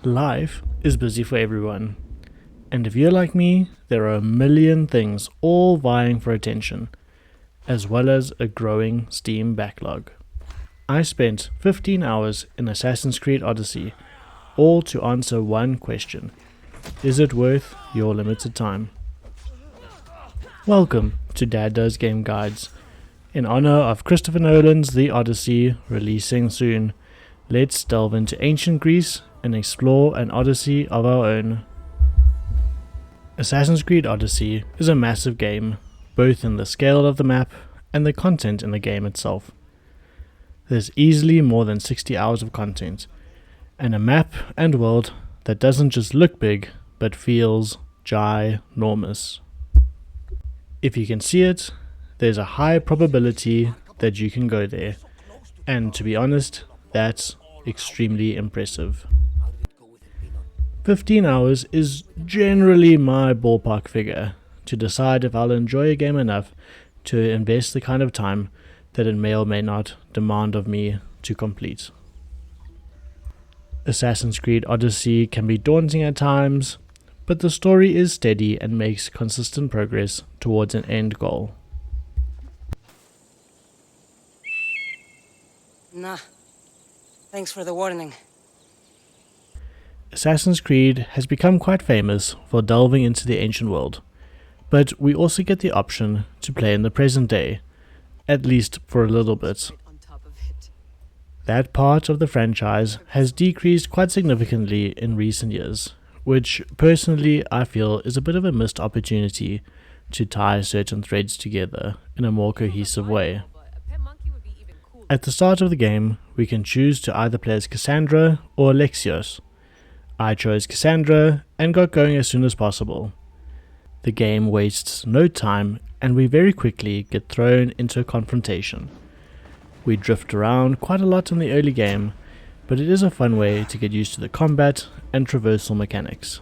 Life is busy for everyone, and if you're like me, there are a million things all vying for attention, as well as a growing Steam backlog. I spent 15 hours in Assassin's Creed Odyssey, all to answer one question: is it worth your limited time? Welcome to Dad Does Game Guides. In honor of Christopher Nolan's The Odyssey releasing soon, let's delve into ancient Greece and explore an Odyssey of our own. Assassin's Creed Odyssey is a massive game, both in the scale of the map and the content in the game itself. There's easily more than 60 hours of content, and a map and world that doesn't just look big, but feels ginormous. If you can see it, there's a high probability that you can go there, and to be honest, that's extremely impressive. 15 hours is generally my ballpark figure to decide if I'll enjoy a game enough to invest the kind of time that it may or may not demand of me to complete. Assassin's Creed Odyssey can be daunting at times, but the story is steady and makes consistent progress towards an end goal. Nah. Thanks for the warning. Assassin's Creed has become quite famous for delving into the ancient world, but we also get the option to play in the present day, at least for a little bit. That part of the franchise has decreased quite significantly in recent years, which personally I feel is a bit of a missed opportunity to tie certain threads together in a more cohesive way. At the start of the game, we can choose to either play as Cassandra or Alexios. I chose Cassandra and got going as soon as possible. The game wastes no time and we very quickly get thrown into a confrontation. We drift around quite a lot in the early game, but it is a fun way to get used to the combat and traversal mechanics.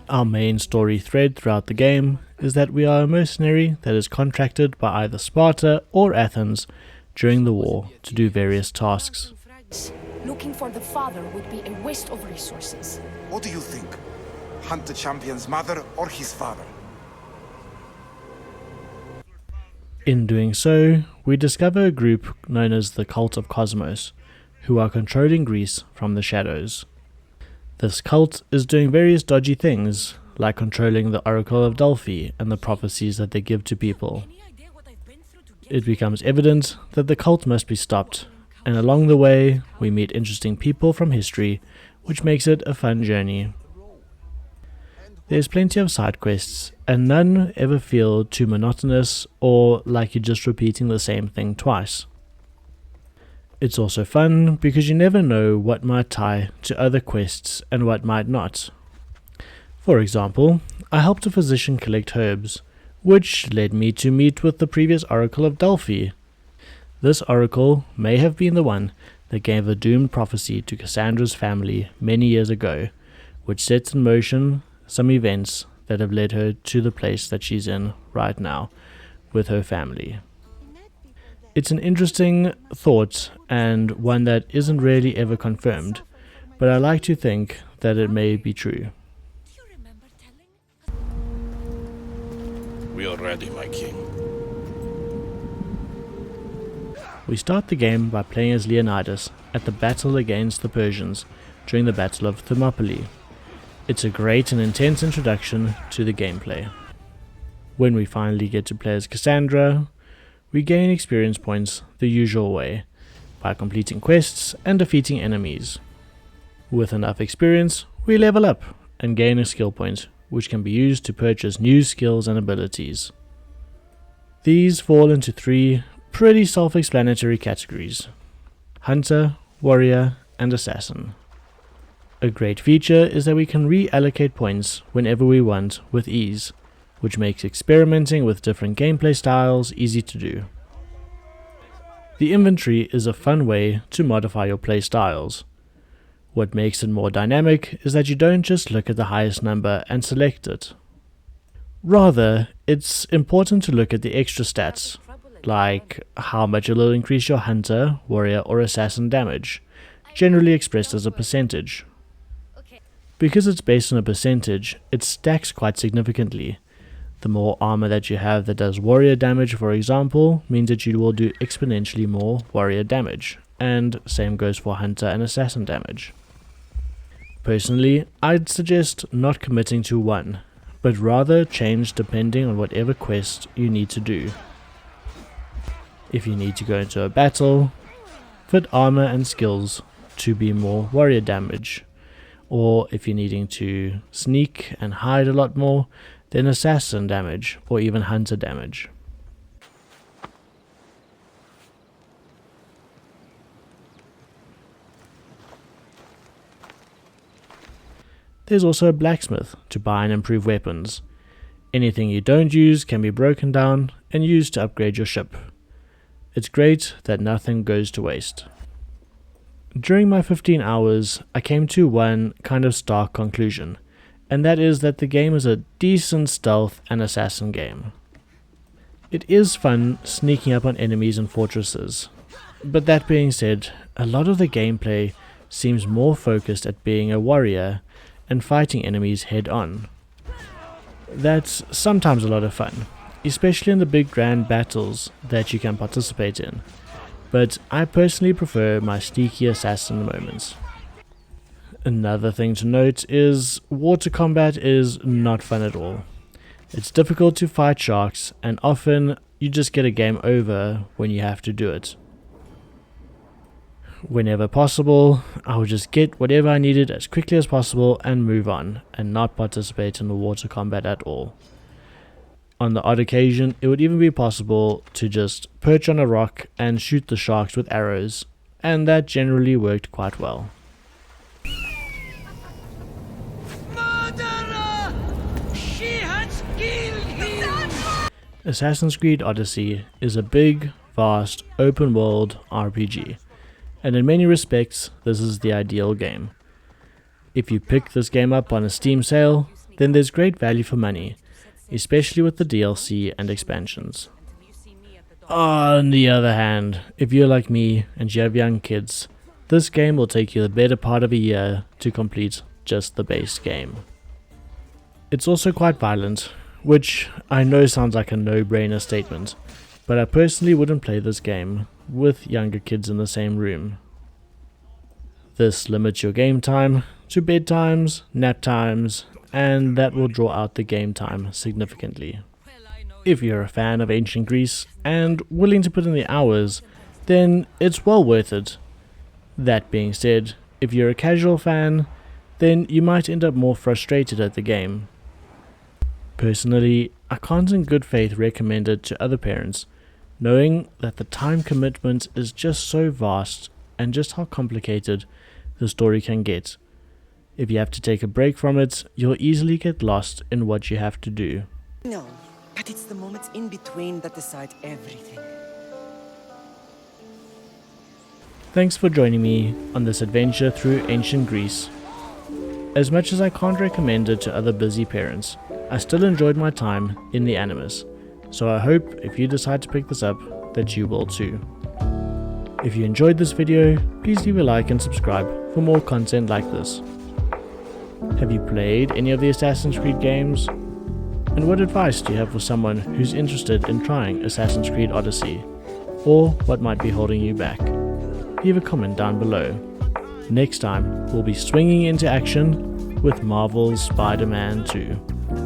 Our main story thread throughout the game is that we are a mercenary that is contracted by either Sparta or Athens during the war to do various tasks. Looking for the father would be a waste of resources. What do you think? Hunt the champion's mother or his father? In doing so, we discover a group known as the Cult of Cosmos, who are controlling Greece from the shadows. This cult is doing various dodgy things, like controlling the Oracle of Delphi and the prophecies that they give to people. It becomes evident that the cult must be stopped, and along the way, we meet interesting people from history, which makes it a fun journey. There's plenty of side quests, and none ever feel too monotonous or like you're just repeating the same thing twice. It's also fun because you never know what might tie to other quests and what might not. For example, I helped a physician collect herbs, which led me to meet with the previous Oracle of Delphi. This oracle may have been the one that gave a doomed prophecy to Cassandra's family many years ago, which sets in motion some events that have led her to the place that she's in right now with her family. It's an interesting thought and one that isn't really ever confirmed, but I like to think that it may be true. We are ready, my king. We start the game by playing as Leonidas at the battle against the Persians during the Battle of Thermopylae. It's a great and intense introduction to the gameplay. When we finally get to play as Cassandra, we gain experience points the usual way, by completing quests and defeating enemies. With enough experience, we level up and gain a skill point, which can be used to purchase new skills and abilities. These fall into three pretty self-explanatory categories: Hunter, Warrior, and Assassin. A great feature is that we can reallocate points whenever we want with ease, which makes experimenting with different gameplay styles easy to do. The inventory is a fun way to modify your play styles. What makes it more dynamic is that you don't just look at the highest number and select it. Rather, it's important to look at the extra stats, like how much it'll increase your hunter, warrior, or assassin damage, generally expressed as a percentage. Because it's based on a percentage, it stacks quite significantly. The more armor that you have that does warrior damage, for example, means that you will do exponentially more warrior damage, and same goes for hunter and assassin damage. Personally, I'd suggest not committing to one, but rather change depending on whatever quest you need to do. If you need to go into a battle, fit armor and skills to be more warrior damage, or if you're needing to sneak and hide a lot more, then assassin damage or even hunter damage. There's also a blacksmith to buy and improve weapons. Anything you don't use can be broken down and used to upgrade your ship. It's great that nothing goes to waste. During my 15 hours, I came to one kind of stark conclusion, and that is that the game is a decent stealth and assassin game. It is fun sneaking up on enemies and fortresses, but that being said, a lot of the gameplay seems more focused at being a warrior and fighting enemies head on. That's sometimes a lot of fun, especially in the big grand battles that you can participate in, but I personally prefer my sneaky assassin moments. Another thing to note is water combat is not fun at all. It's difficult to fight sharks, and often you just get a game over when you have to do it. Whenever possible, I would just get whatever I needed as quickly as possible and move on, and not participate in the water combat at all. On the odd occasion, it would even be possible to just perch on a rock and shoot the sharks with arrows, and that generally worked quite well. Murderer! She has killed him! Assassin's Creed Odyssey is a big, vast, open-world RPG, and in many respects, this is the ideal game. If you pick this game up on a Steam sale, then there's great value for money, especially with the DLC and expansions. On the other hand, if you're like me and you have young kids, this game will take you the better part of a year to complete just the base game. It's also quite violent, which I know sounds like a no-brainer statement, but I personally wouldn't play this game with younger kids in the same room. This limits your game time to bedtimes, nap times, and that will draw out the game time significantly. If you're a fan of ancient Greece and willing to put in the hours, then it's well worth it. That being said, if you're a casual fan, then you might end up more frustrated at the game. Personally, I can't in good faith recommend it to other parents, knowing that the time commitment is just so vast and just how complicated the story can get. If you have to take a break from it, you'll easily get lost in what you have to do. No, but it's the moments in between that decide everything. Thanks for joining me on this adventure through ancient Greece. As much as I can't recommend it to other busy parents, I still enjoyed my time in the Animus, so I hope if you decide to pick this up, that you will too. If you enjoyed this video, please leave a like and subscribe for more content like this. Have you played any of the Assassin's Creed games? And what advice do you have for someone who's interested in trying Assassin's Creed Odyssey? Or what might be holding you back? Leave a comment down below. Next time, we'll be swinging into action with Marvel's Spider-Man 2.